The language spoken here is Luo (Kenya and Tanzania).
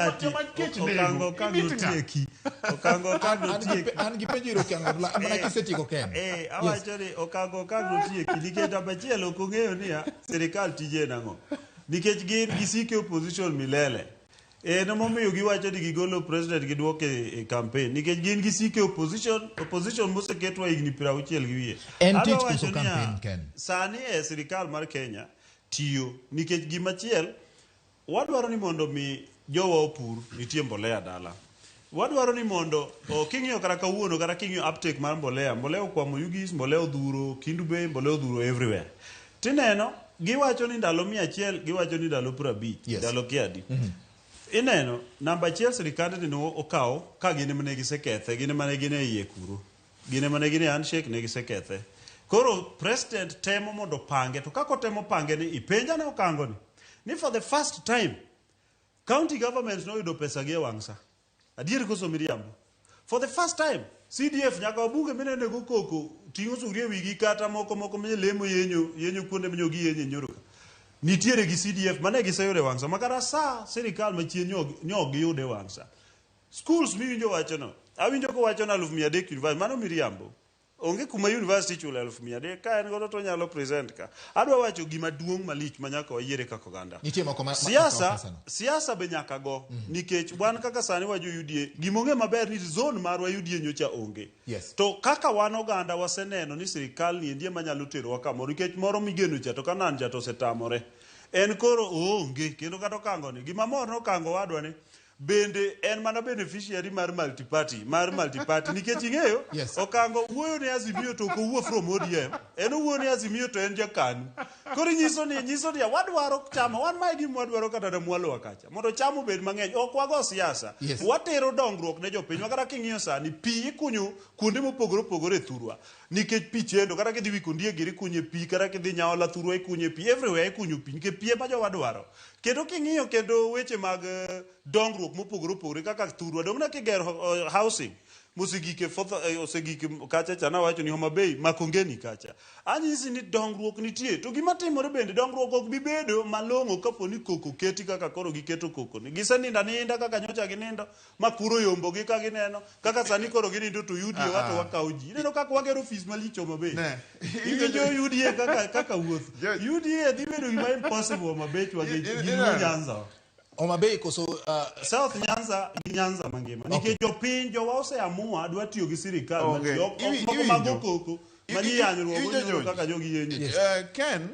okango kagutieki okango kagutieki an gipenjiro kango mana kisetiko ken awacho ni okango kagutieki nikech abachiel ok ong'eyo ni sirikal tije nang'o nikech gin gisike opposition milele no momiyo giwacho ni gigolo president gidwoke e campaign nikech gin gisike opposition moseketwa higni 60 gi wiye en tich kuso campaign ken sani sirikal mar Kenya tiyo nikech gimachiel wadwaro ni mondo mi jowa opur nitie mbolea dala wadwaro ni mondo king'iyo kara kawuono kara king'iyo uptake mar mbolea okwamo Ugis mbolea odhuro Kindu Bay mbolea odhuro everywhere tineno giwacho ni ndalo 100 giwacho ni ndalo 50 ndalo kiadi ineno namba 1 sirikande no okawo ka gine mane gisekethe gine mane gine iye kuro gine mane gine handshake ne gisekethe koro president temo mondo pange to kako temo pange ni ipenja ne okango ni for the first time county governments no yudo pesa gi wangsa adier koso miriambo for the first time CDF nyaka obuge minene go koko tingo sugrie wigi kata moko menye lemo yenyo kuonde menyogi yenye nyoroka nitiere gi CDF mane giseyude wangsa makara sa sirikal machien nyog yude wangsa schools miwinjo wacho no awinjo ko wacho na 300 university mano miriambo onge kuma university chula 300 ka en godo to nyalo present ka adwa wacho gima duong malich manyaka wayiere kako ganda siasa be nyaka go nikech wan kaka sani wajo UDA gimonge maber ni zone marwa UDA nyocha onge to kaka wan oganda waseneno ni sirikal ni ndie manyalo tero kamoro nikech moro migeno cha to kanan ja to setamore en koro onge kendo kata kango ni gima mor no kango wadwa ni bende en mana beneficiary mar multiparty nikech ing'eyo okango wuoyo ne Azimio to ko wuo from ODM en wuo ne Azimio to en jakanu koro nyiso ni wadwaro chama wan mai gi mwadwaro kata da mwalo wakacha mondo chamo bed mang'eny ok wago siasa watero dongruok ne jopiny kata king'iyo sani pi ikunyo kuonde mopogore thurwa nikech pi chendo kata kidhi wikondiegi giri kunye pi kata kidhi nyaola thurwa ikunye pi everywhere ikunyo pi nikech pi ema jowadwaro kendo king'iyo kendo weche mag dongruok mopogore kaka thurwa dong na kigero housing musigike osegike kacha chana wacho ni Homa Bay makongeni kacha anyisi ni dongruok nitie to gima timore bende dongruok ok bibedo malong'o kapo ni koko keti kaka koro giketo koko ni giseninda kaka nyocha ginindo makuro yombo gi ka gineno kaka sani koro ginindo to UDA wato wakawo ji neno kaka wagero office malicho Homa Bay iwinjo UDA kaka wuoth UDA dhi bedo gima impossible Homa Bay wage giluo Nyanza Homa Bay koso South Nyanza mangima nikech jopiny jowa oseamua dwa tiyo gi sirikal moko mago koko mani yanyruok kaka jogi yenyo Ken